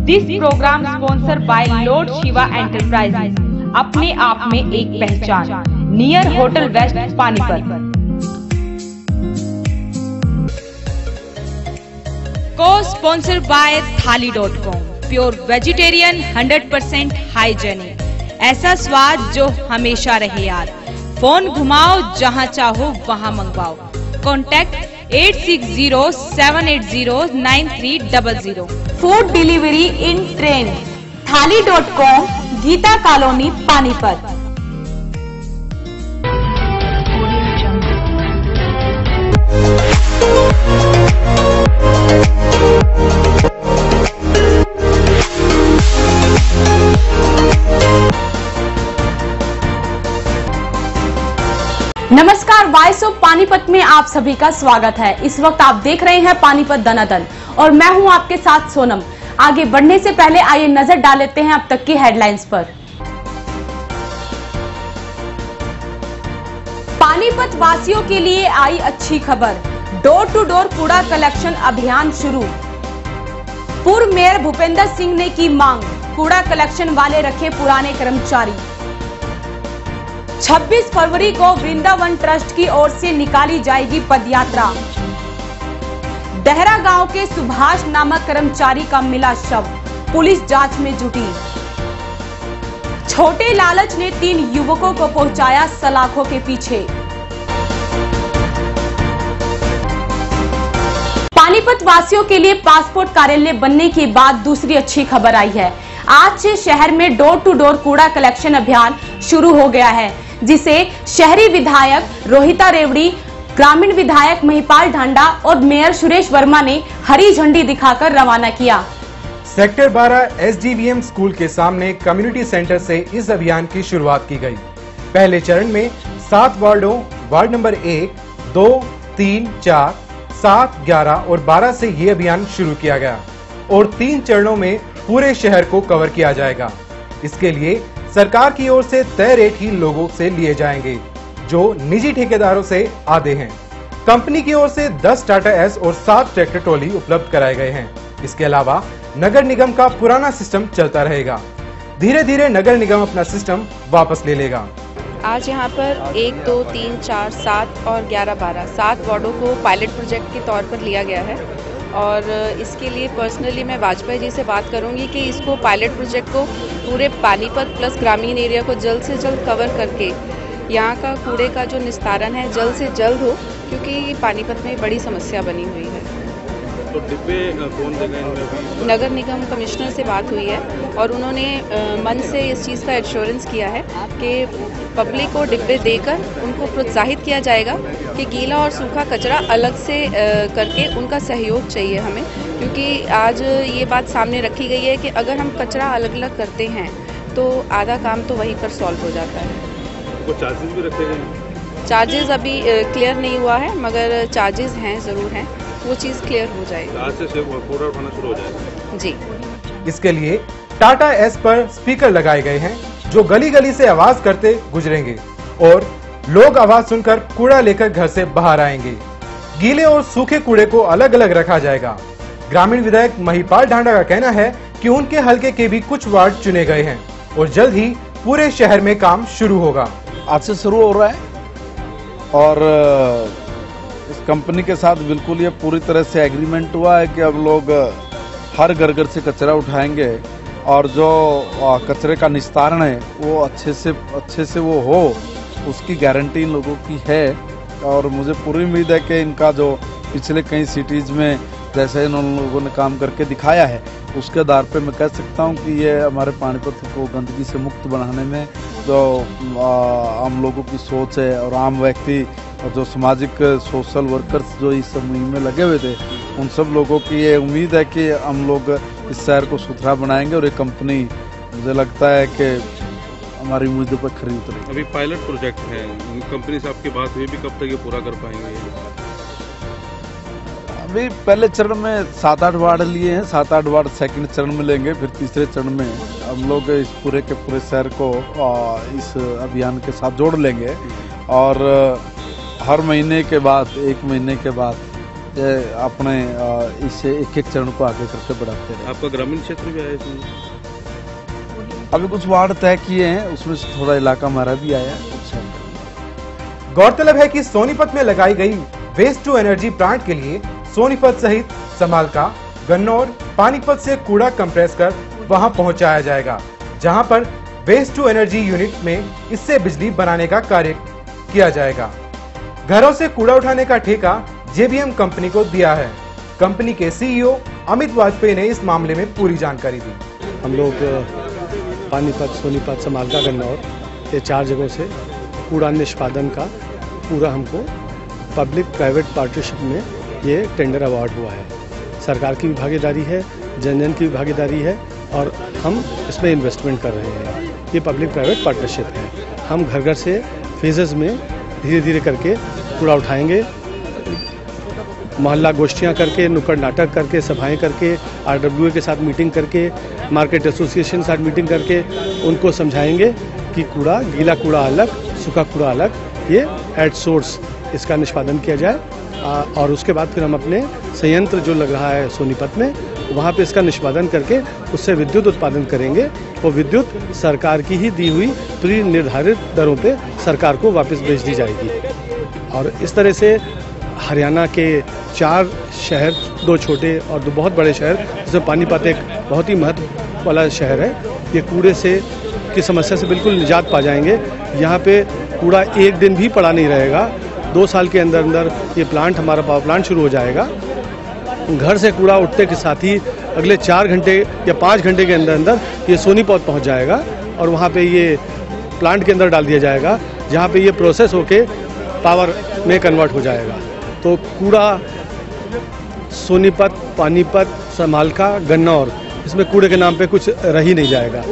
This program sponsored by Lord Shiva enterprises, अपने आप में एक पहचान, नियर होटल वेस्ट पानीपत। को स्पॉन्सर बाय थाली.com, प्योर वेजिटेरियन 100% हाइजेनिक, ऐसा स्वाद जो हमेशा रहे यार। फोन घुमाओ, जहां चाहो वहां मंगवाओ। कॉन्टैक्ट 8607809300। फूड डिलीवरी इन ट्रेन, थाली.com, गीता कॉलोनी पानीपत। नमस्कार, वॉइस ऑफ पानीपत में आप सभी का स्वागत है। इस वक्त आप देख रहे हैं पानीपत दनादन और मैं हूं आपके साथ सोनम। आगे बढ़ने से पहले आइए नजर डाल लेते हैं अब तक की हेडलाइंस पर। पानीपत वासियों के लिए आई अच्छी खबर, डोर टू डोर कूड़ा कलेक्शन अभियान शुरू। पूर्व मेयर भूपेंद्र सिंह ने की मांग, कूड़ा कलेक्शन वाले रखे पुराने कर्मचारी। 26 फरवरी को वृंदावन ट्रस्ट की ओर से निकाली जाएगी पदयात्रा। देहरा गांव के सुभाष नामक कर्मचारी का मिला शव, पुलिस जांच में जुटी। छोटे लालच ने 3 युवकों को पहुंचाया सलाखों के पीछे। पानीपत वासियों के लिए पासपोर्ट कार्यालय बनने के बाद दूसरी अच्छी खबर आई है। आज से शहर में डोर टू डोर कूड़ा कलेक्शन अभियान शुरू हो गया है, जिसे शहरी विधायक रोहिता रेवड़ी, ग्रामीण विधायक महिपाल ढांडा और मेयर सुरेश वर्मा ने हरी झंडी दिखाकर रवाना किया। सेक्टर 12 SDVM स्कूल के सामने कम्युनिटी सेंटर से इस अभियान की शुरुआत की गई। पहले चरण में 7 वार्डों, वार्ड नंबर 1, 2, 3, 4, 7, 11 और 12 से ये अभियान शुरू किया गया और 3 चरणों में पूरे शहर को कवर किया जाएगा। इसके लिए सरकार की ओर से तय रेट ही लोगों से लिए जाएंगे, जो निजी ठेकेदारों से आधे हैं। कंपनी की ओर से 10 टाटा एस और 7 ट्रैक्टर ट्रॉली उपलब्ध कराए गए हैं। इसके अलावा नगर निगम का पुराना सिस्टम चलता रहेगा। धीरे धीरे नगर निगम अपना सिस्टम वापस ले लेगा। आज यहाँ पर 1, 2, 3, 4, 7 और 11, 12 7 वार्डों को पायलट प्रोजेक्ट के तौर पर लिया गया है और इसके लिए पर्सनली मैं वाजपेयी जी से बात करूंगी कि इसको पायलट प्रोजेक्ट को पूरे पानीपत प्लस ग्रामीण एरिया को जल्द से जल्द कवर करके यहाँ का कूड़े का जो निस्तारण है जल्द से जल्द हो, क्योंकि पानीपत में बड़ी समस्या बनी हुई है। तो डिब्बे कौन देगा इनमें? नगर निगम कमिश्नर से बात हुई है और उन्होंने मन से इस चीज़ का एश्योरेंस किया है कि पब्लिक को डिब्बे देकर उनको प्रोत्साहित किया जाएगा कि गीला और सूखा कचरा अलग से करके उनका सहयोग चाहिए हमें, क्योंकि आज ये बात सामने रखी गई है कि अगर हम कचरा अलग अलग करते हैं तो आधा काम तो वहीं पर सॉल्व हो जाता है। वो चार्जेस भी रखे गए? चार्जेस अभी क्लियर नहीं हुआ है, मगर चार्जेस हैं, ज़रूर हैं, वो चीज़ क्लियर हो जाएगी। आज से कूड़ा उठाना शुरू हो जाएगा जी। इसके लिए टाटा एस पर स्पीकर लगाए गए हैं, जो गली गली से आवाज करते गुजरेंगे और लोग आवाज सुनकर कूड़ा लेकर घर से बाहर आएंगे। गीले और सूखे कूड़े को अलग अलग रखा जाएगा। ग्रामीण विधायक महिपाल ढांडा का कहना है कि उनके हलके के भी कुछ वार्ड चुने गए हैं और जल्द ही पूरे शहर में काम शुरू होगा। आज से शुरू हो रहा है और इस कंपनी के साथ बिल्कुल ये पूरी तरह से एग्रीमेंट हुआ है कि अब लोग हर घर घर से कचरा उठाएंगे और जो कचरे का निस्तारण है वो अच्छे से वो हो, उसकी गारंटी इन लोगों की है। और मुझे पूरी उम्मीद है कि इनका जो पिछले कई सिटीज़ में जैसे इन लोगों ने काम करके दिखाया है, उसके आधार पे मैं कह सकता हूं कि ये हमारे पानीपत को गंदगी से मुक्त बनाने में जो आम लोगों की सोच है और आम व्यक्ति और जो सामाजिक सोशल वर्कर्स जो इस मुहिम में लगे हुए थे, उन सब लोगों की ये उम्मीद है कि हम लोग इस शहर को सुथरा बनाएंगे और ये कंपनी मुझे लगता है कि हमारी उम्मीदों पर खरी उतरेगी। अभी पायलट प्रोजेक्ट है, कंपनी से आपकी बात हुई भी, कब तक ये पूरा कर पाएंगे? अभी पहले चरण में 7-8 वार्ड लिए हैं, 7-8 वार्ड सेकंड चरण में लेंगे, फिर तीसरे चरण में हम लोग इस पूरे के पूरे शहर को इस अभियान के साथ जोड़ लेंगे और हर महीने के बाद 1 महीने के बाद अपने इससे एक एक चरण को आगे करके बढ़ाते रहे। आपका ग्रामीण क्षेत्र भी आया इसमें? अभी कुछ वार्ड तय किए हैं, उसमें से थोड़ा इलाका हमारा भी आया है। गौरतलब है कि सोनीपत में लगाई गई वेस्ट टू एनर्जी प्लांट के लिए सोनीपत सहित समालका, गन्नौर, पानीपत से कूड़ा कंप्रेस कर वहां पहुंचाया जाएगा, जहां पर वेस्ट टू एनर्जी यूनिट में इससे बिजली बनाने का कार्य किया जाएगा। घरों से कूड़ा उठाने का ठेका JBM कंपनी को दिया है। कंपनी के CEO अमित वाजपेयी ने इस मामले में पूरी जानकारी दी। हम लोग पानीपत, सोनीपत, समालका, गन्नौर ये 4 जगहों से कूड़ा निष्पादन का पूरा हमको पब्लिक प्राइवेट पार्टनरशिप में ये टेंडर अवार्ड हुआ है। सरकार की भी भागीदारी है, जन जन की भी भागीदारी है और हम इसमें इन्वेस्टमेंट कर रहे हैं। ये पब्लिक प्राइवेट पार्टनरशिप है। हम घर घर से फेजेस में धीरे धीरे करके कूड़ा उठाएंगे, मोहल्ला गोष्ठियाँ करके, नुक्कड़ नाटक करके, सभाएं करके, RWA के साथ मीटिंग करके, मार्केट एसोसिएशन के साथ मीटिंग करके उनको समझाएंगे कि कूड़ा, गीला कूड़ा अलग, सूखा कूड़ा अलग, ये एट सोर्स इसका निष्पादन किया जाए। और उसके बाद फिर हम अपने संयंत्र जो लग रहा है सोनीपत में, वहाँ पे इसका निष्पादन करके उससे विद्युत उत्पादन करेंगे। वो विद्युत सरकार की ही दी हुई प्री निर्धारित दरों पे सरकार को वापस भेज दी जाएगी। और इस तरह से हरियाणा के 4 शहर, 2 छोटे और 2 बहुत बड़े शहर, जिसमें पानीपत एक बहुत ही महत्व वाला शहर है, ये कूड़े से की समस्या से बिल्कुल निजात पा जाएंगे। यहाँ पे कूड़ा एक दिन भी पड़ा नहीं रहेगा। 2 साल के अंदर अंदर ये प्लांट, हमारा पावर प्लांट शुरू हो जाएगा। घर से कूड़ा उठने के साथ ही अगले 4 घंटे या 5 घंटे के अंदर अंदर ये सोनीपत पहुँच जाएगा और वहाँ पे ये प्लांट के अंदर डाल दिया जाएगा, जहाँ पे ये प्रोसेस होके पावर में कन्वर्ट हो जाएगा। तो कूड़ा सोनीपत, पानीपत, समालका, गन्नौर, इसमें कूड़े के नाम पे कुछ रह ही नहीं जाएगा।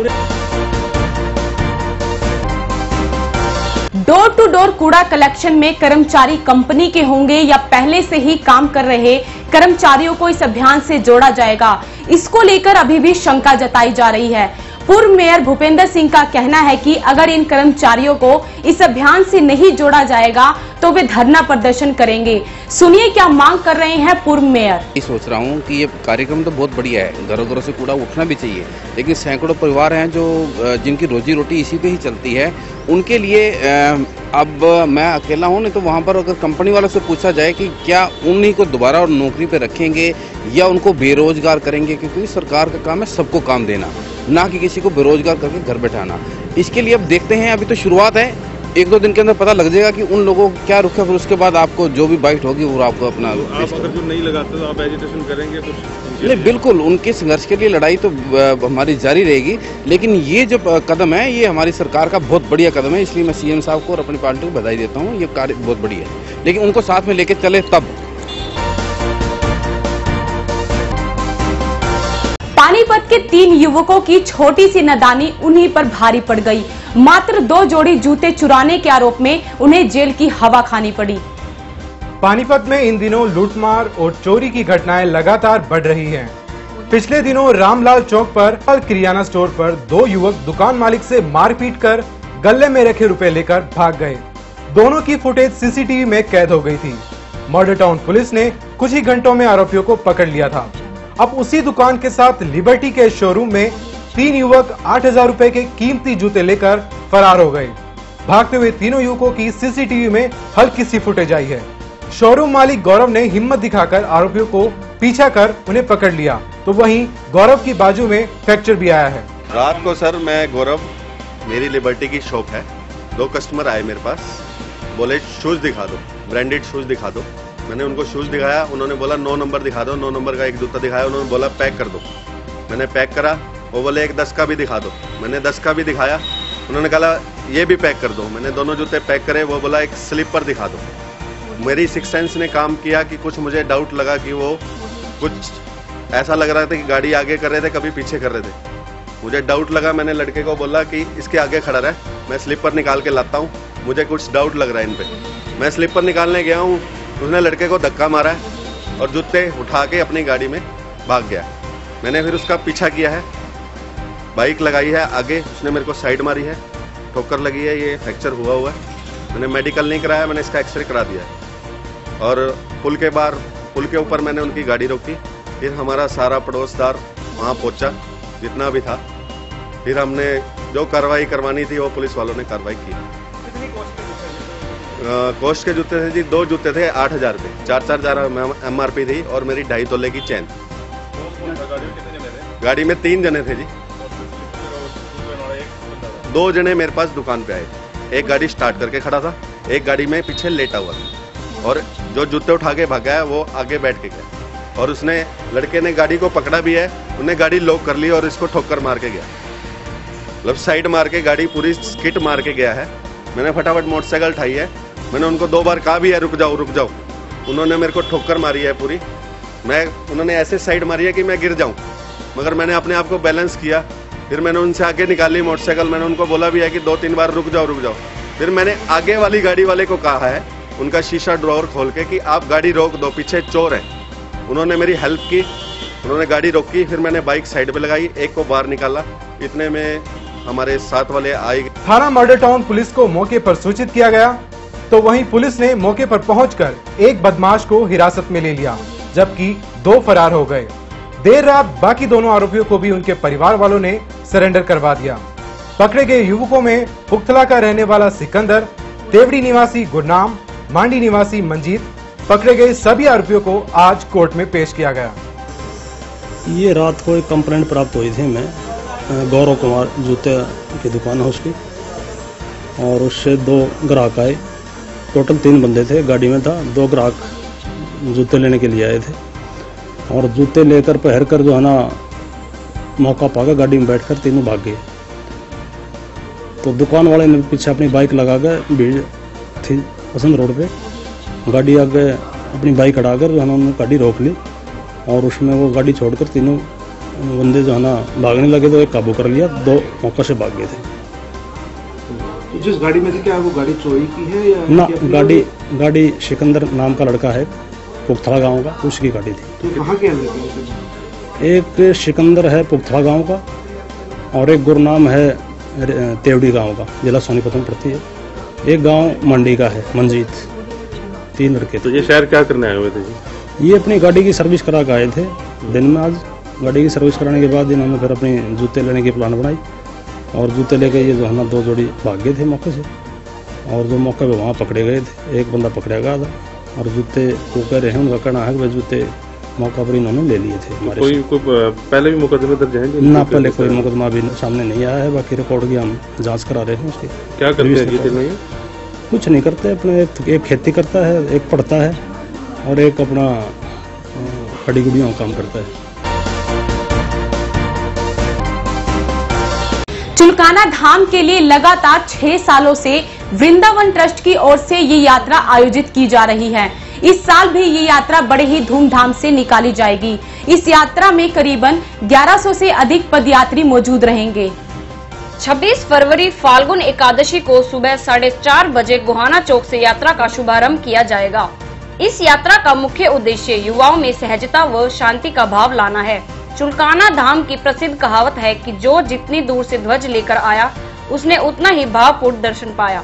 डोर टू डोर कूड़ा कलेक्शन में कर्मचारी कंपनी के होंगे या पहले से ही काम कर रहे कर्मचारियों को इस अभियान से जोड़ा जाएगा, इसको लेकर अभी भी शंका जताई जा रही है। पूर्व मेयर भूपेंद्र सिंह का कहना है कि अगर इन कर्मचारियों को इस अभियान से नहीं जोड़ा जाएगा तो वे धरना प्रदर्शन करेंगे। सुनिए क्या मांग कर रहे हैं पूर्व मेयर। ये सोच रहा हूँ कि ये कार्यक्रम तो बहुत बढ़िया है, घरों घरों से कूड़ा उठना भी चाहिए, लेकिन सैकड़ों परिवार हैं जो जिनकी रोजी रोटी इसी पे ही चलती है, उनके लिए अब मैं अकेला हूँ, नहीं तो वहाँ पर अगर कंपनी वालों से पूछा जाए कि क्या उन्हीं को दोबारा और नौकरी पे रखेंगे या उनको बेरोजगार करेंगे, क्योंकि सरकार का काम है सबको काम देना, ना कि किसी को बेरोजगार करके घर बैठाना। इसके लिए अब देखते हैं, अभी तो शुरुआत है, 1-2 दिन के अंदर पता लग जाएगा कि उन लोगों को क्या रुख है, फिर उसके बाद आपको जो भी बाइट होगी वो आपको अपना। आप अगर जो नहीं लगाते तो आप एजिटेशन करेंगे कुछ? नहीं, बिल्कुल, उनके संघर्ष के लिए लड़ाई तो हमारी जारी रहेगी, लेकिन ये जो कदम है ये हमारी सरकार का बहुत बढ़िया कदम है, इसलिए मैं CM साहब को और अपनी पार्टी को बधाई देता हूँ। ये कार्य बहुत बढ़िया है, लेकिन उनको साथ में लेके चले तब। पानीपत के 3 युवकों की छोटी सी नादानी उन्हीं पर भारी पड़ गई। मात्र 2 जोड़ी जूते चुराने के आरोप में उन्हें जेल की हवा खानी पड़ी। पानीपत में इन दिनों लूटमार और चोरी की घटनाएं लगातार बढ़ रही हैं। पिछले दिनों रामलाल चौक पर किराना स्टोर पर 2 युवक दुकान मालिक से मारपीट कर गले में रखे रुपए लेकर भाग गए। दोनों की फुटेज CCTV में कैद हो गई थी। मॉडल टाउन पुलिस ने कुछ ही घंटों में आरोपियों को पकड़ लिया था। अब उसी दुकान के साथ लिबर्टी के शोरूम में 3 युवक 8,000 रुपए के कीमती जूते लेकर फरार हो गए। भागते हुए तीनों युवकों की CCTV में हल्की सी फुटेज आई है। शोरूम मालिक गौरव ने हिम्मत दिखाकर आरोपियों को पीछा कर उन्हें पकड़ लिया, तो वहीं गौरव की बाजू में फ्रैक्चर भी आया है। रात को सर मैं गौरव, मेरी लिबर्टी की शॉप है, 2 कस्टमर आए मेरे पास, बोले शूज दिखा दो, ब्रांडेड शूज दिखा दो। मैंने उनको शूज दिखाया, उन्होंने बोला 9 नंबर दिखा दो, 9 नंबर का एक जूता दिखाया, उन्होंने बोला पैक कर दो। मैंने पैक करा, वो बोले एक 10 का भी दिखा दो, मैंने 10 का भी दिखाया, उन्होंने कहा ये भी पैक कर दो। मैंने दोनों जूते पैक करे, वो बोला एक स्लीपर दिखा दो। मेरी सिक्स सेंस ने काम किया कि कुछ मुझे डाउट लगा कि वो कुछ ऐसा लग रहा था कि गाड़ी आगे कर रहे थे, कभी पीछे कर रहे थे। मुझे डाउट लगा, मैंने लड़के को बोला कि इसके आगे खड़ा रहे, मैं स्लीपर निकाल के लाता हूँ, मुझे कुछ डाउट लग रहा है इन पे। मैं स्लीपर निकालने गया हूँ, उसने लड़के को धक्का मारा है और जूते उठा के अपनी गाड़ी में भाग गया। मैंने फिर उसका पीछा किया है, बाइक लगाई है आगे, उसने मेरे को साइड मारी है, ठोकर लगी है, ये फ्रैक्चर हुआ है। मैंने मेडिकल नहीं कराया, मैंने इसका एक्सरे करा दिया है। और पुल के बाहर पुल के ऊपर मैंने उनकी गाड़ी रोकी, फिर हमारा सारा पड़ोसदार वहाँ पहुँचा जितना भी था, फिर हमने जो कार्रवाई करवानी थी वो पुलिस वालों ने कार्रवाई की। कॉस्ट के जूते थे जी, 2 जूते थे 8,000 रुपये, 4,000 MRP थी और मेरी 2.5 तोले की चैन। गाड़ी में 3 जने थे जी, 2 जने मेरे पास दुकान पे आए थे, एक गाड़ी स्टार्ट करके खड़ा था, एक गाड़ी में पीछे लेटा हुआ था और जो जूते उठा के भागा है वो आगे बैठ के गया और उसने लड़के ने गाड़ी को पकड़ा भी है, उन्हें गाड़ी लॉक कर ली और इसको ठोकर मार के गया, मतलब साइड मार के गाड़ी पूरी स्किट मार के गया है। मैंने फटाफट मोटरसाइकिल उठाई है, मैंने उनको 2 बार कहा भी है रुक जाओ रुक जाओ, उन्होंने मेरे को ठोकर मारी है पूरी, उन्होंने ऐसे साइड मारी है कि मैं गिर जाऊं, मगर मैंने अपने आप को बैलेंस किया, फिर मैंने उनसे आगे निकाली मोटरसाइकिल, मैंने उनको बोला भी है कि 2-3 बार रुक जाओ, फिर मैंने आगे वाली गाड़ी वाले को कहा है उनका शीशा ड्रॉवर खोल के कि आप गाड़ी रोक दो, पीछे चोर है। उन्होंने मेरी हेल्प की, उन्होंने गाड़ी रोकी, फिर मैंने बाइक साइड पे लगाई, एक को बाहर निकाला, इतने में हमारे साथ वाले आए। थाना मॉडल टाउन पुलिस को मौके पर सूचित किया गया तो वहीं पुलिस ने मौके पर पहुंचकर एक बदमाश को हिरासत में ले लिया, जबकि 2 फरार हो गए। देर रात बाकी दोनों आरोपियों को भी उनके परिवार वालों ने सरेंडर करवा दिया। पकड़े गए युवकों में पुख्तला का रहने वाला सिकंदर, तेवड़ी निवासी गुरनाम, मांडी निवासी मंजीत, पकड़े गए सभी आरोपियों को आज कोर्ट में पेश किया गया। ये रात को एक कंप्लेंट प्राप्त हुई थी, मैं गौरव कुमार जूते की दुकान है उसकी, और उससे 2 ग्राहक आए, टोटल 3 बंदे थे, गाड़ी में था, 2 ग्राहक जूते लेने के लिए आए थे और जूते लेकर पहर कर जो है ना मौका पाकर गाड़ी में बैठकर तीनों भाग गए। तो दुकान वाले ने पीछे अपनी बाइक लगा कर, भीड़ थी पसंद रोड पे, गाड़ी आगे अपनी बाइक अड़ाकर जो है ना उन्होंने गाड़ी रोक ली और उसमें वो गाड़ी छोड़कर तीनों बंदे जो है ना भागने लगे तो एक काबू कर लिया, 2 मौका से भाग गए थे। जिस गाड़ी में थी क्या वो गाड़ी चोरी की है या ना? गाड़ी सिकंदर नाम का लड़का है, पुख्तला गांव का, उसकी गाड़ी थी। तो कहाँ के अंदर? एक सिकंदर है पुख्तला गांव का और एक गुरनाम है तेवड़ी गांव का, जिला सोनीपत में पड़ती है, एक गांव मंडी का है मंजीत। 3 लड़के। तो ये शहर क्या करने आए हुए थे जी? ये अपनी गाड़ी की सर्विस करा के आए थे दिन में। आज गाड़ी की सर्विस कराने के बाद इन्होंने फिर अपने जूते लेने की प्लान बनाई और जूते लेके ये जो है ना 2 जोड़ी भाग गए थे मौके से, और जो मौके पे वहाँ पकड़े गए थे, एक बंदा पकड़ा गया था और जूते वो कह रहे हैं, उनका कहना है कि जूते मौका पर इन्होंने ले लिए थे हमारे। कोई पहले भी मुकदमे दर्ज हैं? ना, पहले कोई मुकदमा भी सामने नहीं आया है, बाकी रिकॉर्ड की हम जाँच करा रहे हैं उसकी। क्या करते हैं? कुछ नहीं करते, अपने एक खेती करता है, एक पढ़ता है और एक अपना खड़ी गुड़ियों का काम करता है। चुलकाना धाम के लिए लगातार 6 सालों से वृंदावन ट्रस्ट की ओर से ये यात्रा आयोजित की जा रही है। इस साल भी ये यात्रा बड़े ही धूमधाम से निकाली जाएगी। इस यात्रा में करीबन 1100 से अधिक पदयात्री मौजूद रहेंगे। 26 फरवरी फाल्गुन एकादशी को सुबह 4:30 बजे गोहाना चौक से यात्रा का शुभारंभ किया जाएगा। इस यात्रा का मुख्य उद्देश्य युवाओं में सहजता व शांति का भाव लाना है। चुलकाना धाम की प्रसिद्ध कहावत है कि जो जितनी दूर से ध्वज लेकर आया उसने उतना ही भावपूर्ण दर्शन पाया।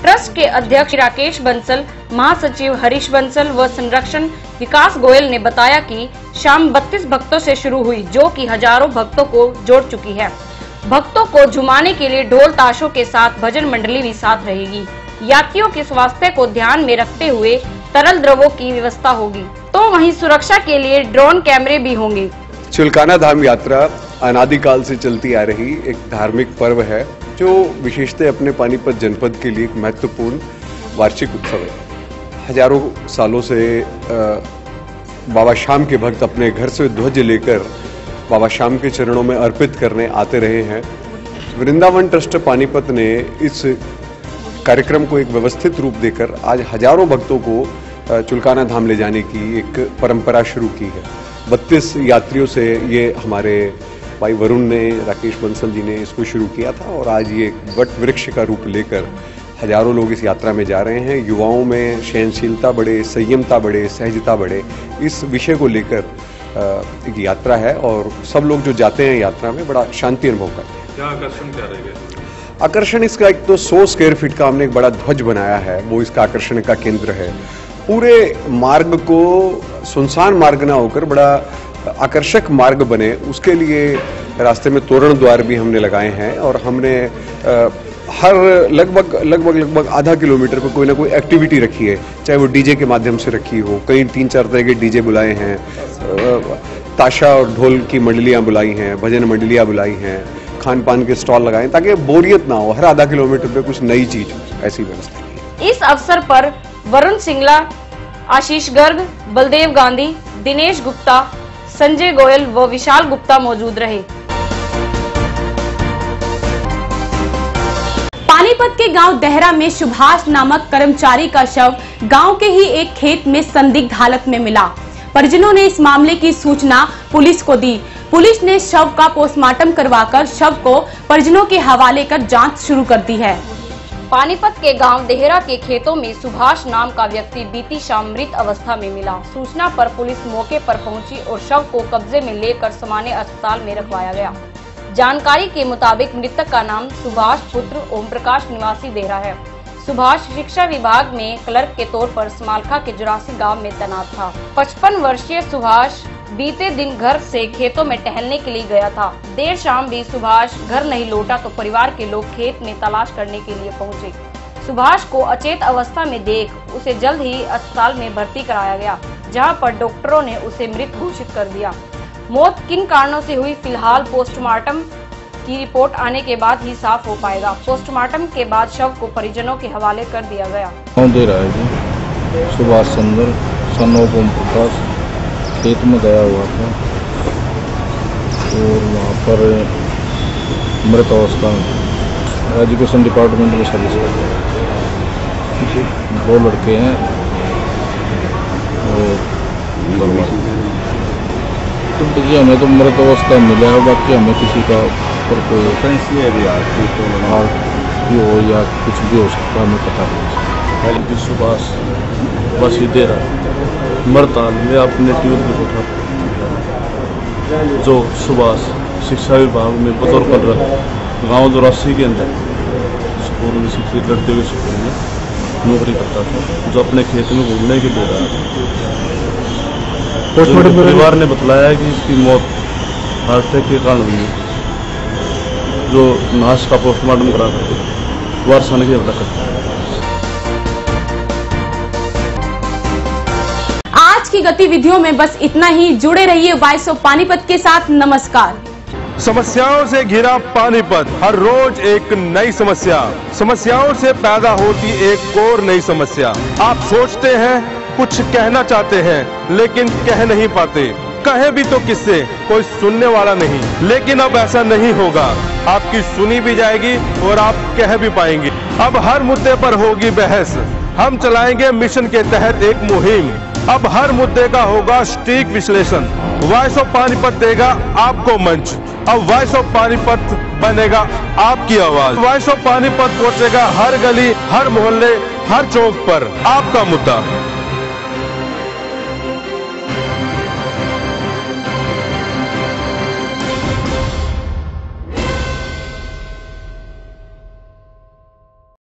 ट्रस्ट के अध्यक्ष राकेश बंसल, महासचिव हरीश बंसल व संरक्षण विकास गोयल ने बताया कि शाम 32 भक्तों से शुरू हुई, जो कि हजारों भक्तों को जोड़ चुकी है। भक्तों को झुमाने के लिए ढोल ताशों के साथ भजन मंडली भी साथ रहेगी। यात्रियों के स्वास्थ्य को ध्यान में रखते हुए तरल द्रवों की व्यवस्था होगी, तो वहीं सुरक्षा के लिए ड्रोन कैमरे भी होंगे। चुलकाना धाम यात्रा अनादिकाल से चलती आ रही एक धार्मिक पर्व है, जो विशेषतः अपने पानीपत जनपद के लिए एक महत्वपूर्ण वार्षिक उत्सव है। हजारों सालों से बाबा श्याम के भक्त अपने घर से ध्वज लेकर बाबा श्याम के चरणों में अर्पित करने आते रहे हैं। वृंदावन ट्रस्ट पानीपत ने इस कार्यक्रम को एक व्यवस्थित रूप देकर आज हजारों भक्तों को चुलकाना धाम ले जाने की एक परंपरा शुरू की है। 32 यात्रियों से ये हमारे भाई वरुण ने, राकेश बंसल जी ने इसको शुरू किया था और आज ये वट वृक्ष का रूप लेकर हजारों लोग इस यात्रा में जा रहे हैं। युवाओं में सहनशीलता बढ़े, संयमता बढ़े, सहजता बढ़े, इस विषय को लेकर एक यात्रा है और सब लोग जो जाते हैं यात्रा में बड़ा शांति अनुभव करते हैं। क्या आकर्षण क्या रहेगा? आकर्षण इसका एक तो 100 स्क्वायर फीट का हमने एक बड़ा ध्वज बनाया है, वो इसका आकर्षण का केंद्र है। पूरे मार्ग को सुनसान मार्ग ना होकर बड़ा आकर्षक मार्ग बने, उसके लिए रास्ते में तोरण द्वार भी हमने लगाए हैं और हमने हर लगभग आधा किलोमीटर पर कोई ना कोई एक्टिविटी रखी है, चाहे वो डीजे के माध्यम से रखी हो, कई 3-4 तरह के डीजे बुलाए हैं, ताशा और ढोल की मंडलियां बुलाई हैं, भजन मंडलियां बुलाई हैं, खान पान के स्टॉल लगाए ताकि बोरियत ना हो, हर आधा किलोमीटर पे कुछ नई चीज हो, ऐसी व्यवस्था की। इस अवसर पर वरुण सिंगला, आशीष गर्ग, बलदेव गांधी, दिनेश गुप्ता, संजय गोयल व विशाल गुप्ता मौजूद रहे। पानीपत के गांव देहरा में सुभाष नामक कर्मचारी का शव गांव के ही एक खेत में संदिग्ध हालत में मिला। परिजनों ने इस मामले की सूचना पुलिस को दी। पुलिस ने शव का पोस्टमार्टम करवाकर शव को परिजनों के हवाले कर जांच शुरू कर दी है। पानीपत के गांव देहरा के खेतों में सुभाष नाम का व्यक्ति बीती शाम मृत अवस्था में मिला। सूचना पर पुलिस मौके पर पहुंची और शव को कब्जे में लेकर सामान्य अस्पताल में रखवाया गया। जानकारी के मुताबिक मृतक का नाम सुभाष पुत्र ओम प्रकाश निवासी देहरा है। सुभाष शिक्षा विभाग में क्लर्क के तौर पर समालखा के 84 गांव में तैनात था। 55 वर्षीय सुभाष बीते दिन घर से खेतों में टहलने के लिए गया था। देर शाम भी सुभाष घर नहीं लौटा तो परिवार के लोग खेत में तलाश करने के लिए पहुंचे। सुभाष को अचेत अवस्था में देख उसे जल्द ही अस्पताल में भर्ती कराया गया, जहां पर डॉक्टरों ने उसे मृत घोषित कर दिया। मौत किन कारणों से हुई, फिलहाल पोस्टमार्टम की रिपोर्ट आने के बाद ही साफ हो पाएगा। पोस्टमार्टम के बाद शव को परिजनों के हवाले कर दिया गया। सुभाष चंद्र सन ऑफ ओम प्रकाश खेत में गया हुआ था और वहाँ पर मृत अवस्था में एजुकेशन डिपार्टमेंट में सर्विस कर रहे 2 लड़के हैं और तो देखिए हमें तो मृत अवस्था मिला है, बाकी हमें किसी का पर कोई हो या कुछ भी हो सकता है, हमें पता नहीं। सुभाष बसी देरा मरताल में अपने ट्यूब में उठा जो सुभाष शिक्षा विभाग में बतौर क्लर्क गाँव 84 के अंदर स्कूल में शिक्षित लड़ते हुए स्कूल में नौकरी करता था, जो अपने खेत में घूमने के लिए रहा था। परिवार ने बतलाया कि इसकी मौत हार्ट अटैक के कारण हुई, जो नाश का पोस्टमार्टम करा करके वारसाने की हत्या करते हैं। आज की गतिविधियों में बस इतना ही। जुड़े रहिए वॉइस ऑफ पानीपत के साथ। नमस्कार। समस्याओं से घिरा पानीपत, हर रोज एक नई समस्या, समस्याओं से पैदा होती एक और नई समस्या। आप सोचते हैं, कुछ कहना चाहते हैं, लेकिन कह नहीं पाते। कहे भी तो किससे, कोई सुनने वाला नहीं। लेकिन अब ऐसा नहीं होगा, आपकी सुनी भी जाएगी और आप कह भी पाएंगे। अब हर मुद्दे पर होगी बहस। हम चलाएंगे मिशन के तहत एक मुहिम। अब हर मुद्दे का होगा सटीक विश्लेषण। वॉइस ऑफ पानीपत देगा आपको मंच। अब वॉइस ऑफ पानीपत बनेगा आपकी आवाज। वॉइस ऑफ पानीपत पहुंचेगा हर गली, हर मोहल्ले, हर चौक पर आपका मुद्दा।